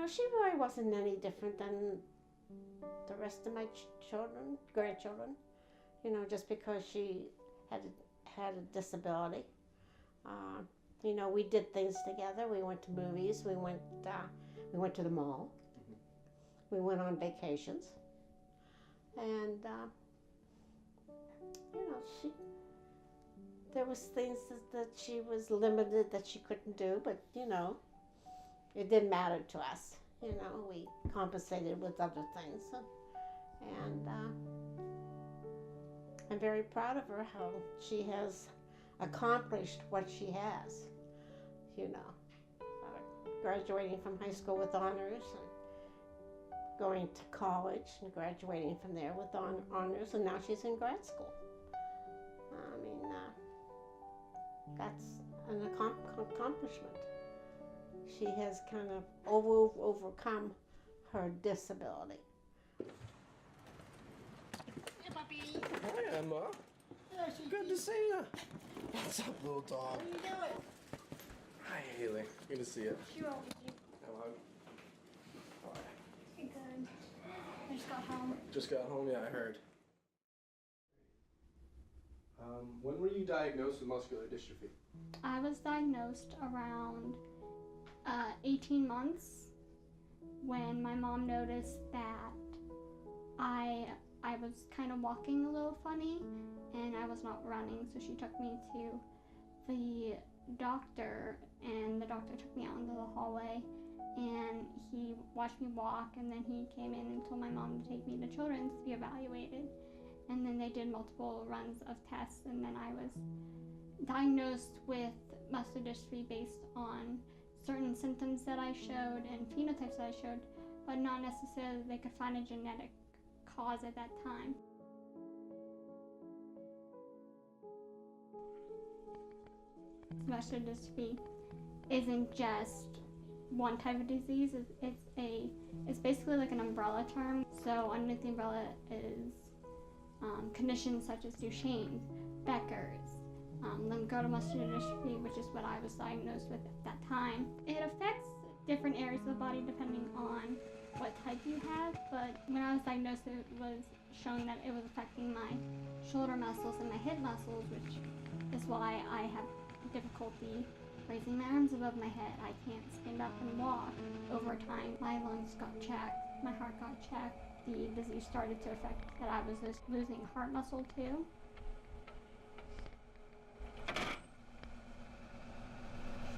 she really wasn't any different than the rest of my grandchildren. Just because she had a disability. We did things together. We went to movies. We went to the mall. We went on vacations. And there was things that she was limited that she couldn't do, but it didn't matter to us. We compensated with other things. And I'm very proud of her, how she has accomplished what she has. Graduating from high school with honors and going to college and graduating from there with honors, and now she's in grad school. That's an accomplishment. She has kind of overcome her disability. Hey, puppy. Hi, Emma. Yeah, Good to see you. What's up, little dog? What are you doing? Hi, Haley. Good to see you. Sure, you. Hello. Hi. Good. I just got home. Just got home? Yeah, I heard. When were you diagnosed with muscular dystrophy? I was diagnosed around 18 months when my mom noticed that I was kind of walking a little funny and I was not running, so she took me to the doctor, and the doctor took me out into the hallway and he watched me walk, and then he came in and told my mom to take me to Children's to be evaluated. And then they did multiple runs of tests, and then I was diagnosed with muscular dystrophy based on certain symptoms that I showed and phenotypes that I showed, but not necessarily that they could find a genetic cause at that time. Muscular dystrophy isn't just one type of disease. It's basically like an umbrella term. So underneath the umbrella is conditions such as Duchenne, Becker's, limb-girdle muscular dystrophy, which is what I was diagnosed with at that time. It affects different areas of the body depending on what type you have, but when I was diagnosed, it was shown that it was affecting my shoulder muscles and my hip muscles, which is why I have difficulty raising my arms above my head. I can't stand up and walk. Over time, my lungs got checked, my heart got checked. The disease started to affect that I was just losing heart muscle too.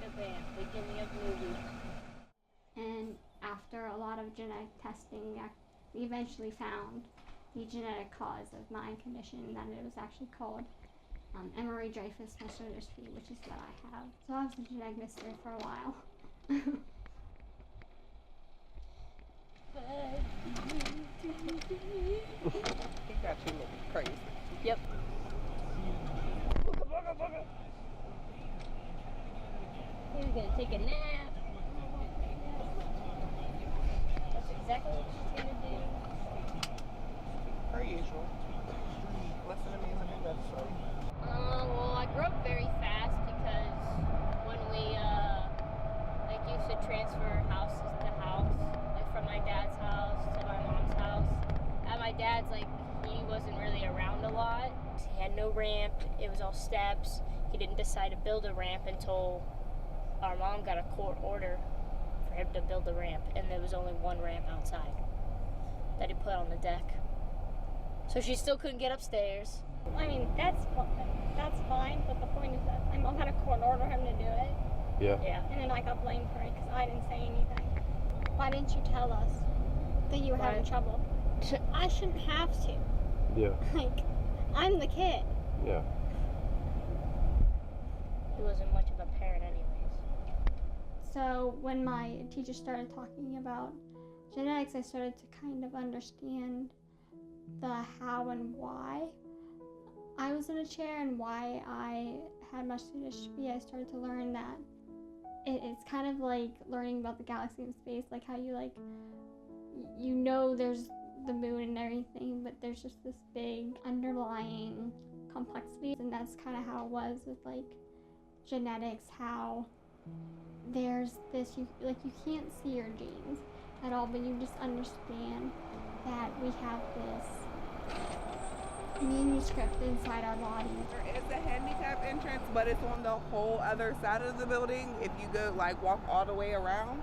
Shabam, beginning of movie. And after a lot of genetic testing, we eventually found the genetic cause of my condition, and that it was actually called Emery-Dreifuss muscular dystrophy, which is what I have. So I was a genetic mystery for a while. He got you looking crazy. Yep. He was gonna take a nap. That's exactly what she's gonna do. Per usual. Less than amazing episode. Well, I grew up very fast because when we used to transfer houses to house, like from my dad's house to my mom's house. At my dad's, he wasn't really around a lot. He had no ramp. It was all steps. He didn't decide to build a ramp until our mom got a court order for him to build a ramp, and there was only one ramp outside that he put on the deck. So she still couldn't get upstairs. I mean, that's fine, but the point is that my mom had a court order him to do it. Yeah. And then I got blamed for it because I didn't say anything. Why didn't you tell us that you were having trouble? I shouldn't have to. Yeah. I'm the kid. Yeah. He wasn't much of a parent anyways. So when my teacher started talking about genetics, I started to kind of understand the how and why I was in a chair and why I had muscular dystrophy. I started to learn that it's kind of like learning about the galaxy in space, like how there's the moon and everything, but there's just this big underlying complexity, and that's kind of how it was with genetics, how there's this, you can't see your genes, at all, but you just understand that we have this manuscript inside our bodies. There is a handicap entrance, but it's on the whole other side of the building. If you go like walk all the way around,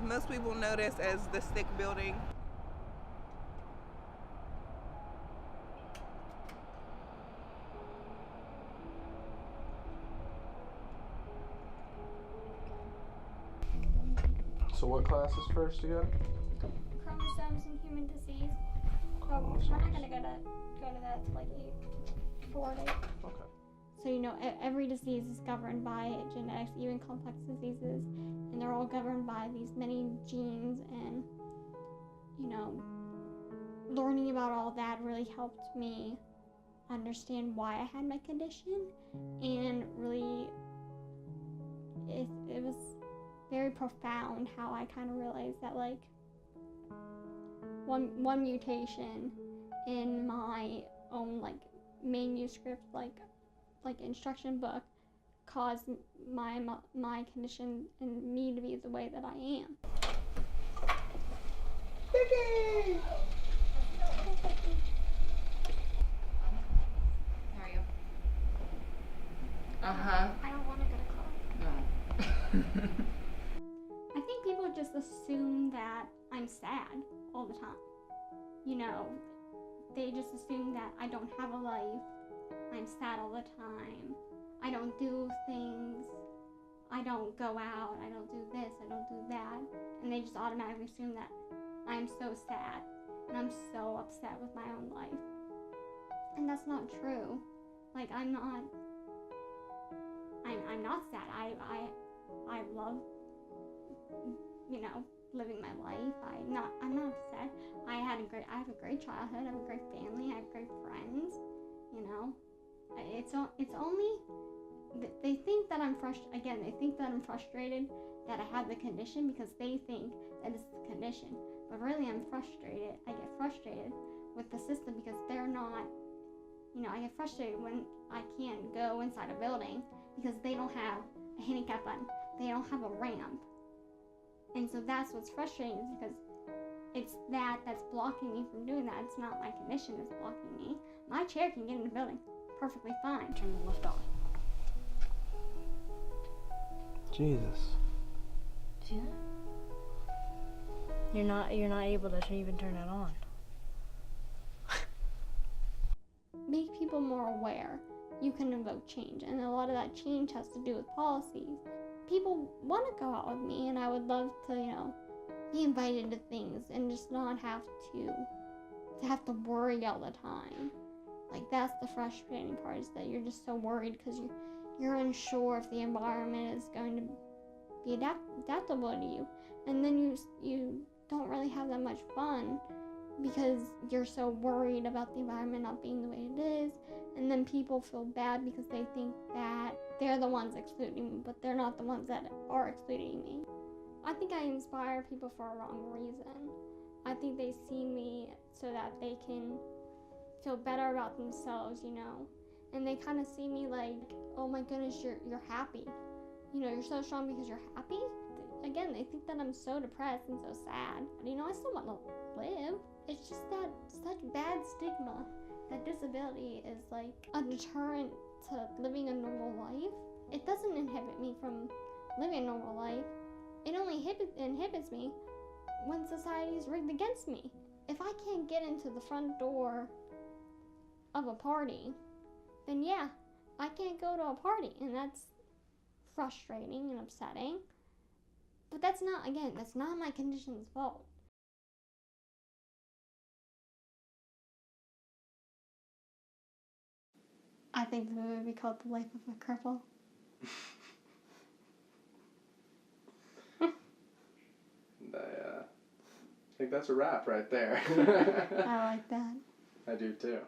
most people know this as the stick building. So what class is first again? Chromosomes and human disease. We're not gonna go to that till like 8:40. Okay. So every disease is governed by genetics, even complex diseases, and they're all governed by these many genes. And learning about all that really helped me understand why I had my condition, and really it was very profound how I kind of realized that like one mutation in my own like manuscript like instruction book caused my condition and me to be the way that I am. Vicky! How are you? Uh-huh. I don't want to go to college. No. I think people just assume that I'm sad all the time. They just assume that I don't have a life. I'm sad all the time. I don't do things. I don't go out. I don't do this. I don't do that. And they just automatically assume that I'm so sad and I'm so upset with my own life. And that's not true. Like I'm not sad. I love living my life. I'm not upset. I have a great childhood. I have a great family. I have great friends. It's only they think that I'm frustrated. Again, they think that I'm frustrated that I have the condition because they think that it's the condition. But really, I'm frustrated. I get frustrated with the system because they're not. I get frustrated when I can't go inside a building because they don't have a handicap button. They don't have a ramp. And so that's what's frustrating is because it's that's blocking me from doing that. It's not my condition that's blocking me. My chair can get in the building perfectly fine. Turn the lift on. Jesus. See that? You're not able to even turn it on. Make people more aware. You can invoke change, and a lot of that change has to do with policies. People want to go out with me, and I would love to, be invited to things and just not have to worry all the time. Like that's the frustrating part is that you're just so worried because you're unsure if the environment is going to be adaptable to you, and then you don't really have that much fun because you're so worried about the environment not being the way it is. And then people feel bad because they think that they're the ones excluding me, but they're not the ones that are excluding me. I think I inspire people for a wrong reason. I think they see me so that they can feel better about themselves, and they kind of see me like, oh my goodness, you're happy. You're so strong because you're happy. Again, they think that I'm so depressed and so sad. I still want to live. It's just that such bad stigma that disability is like a deterrent to living a normal life. It doesn't inhibit me from living a normal life. It only inhibits me when society is rigged against me. If I can't get into the front door of a party, then yeah, I can't go to a party, and that's frustrating and upsetting. But that's not my condition's fault. I think the movie would be called The Life of a Cripple. I think that's a wrap right there. I like that. I do too.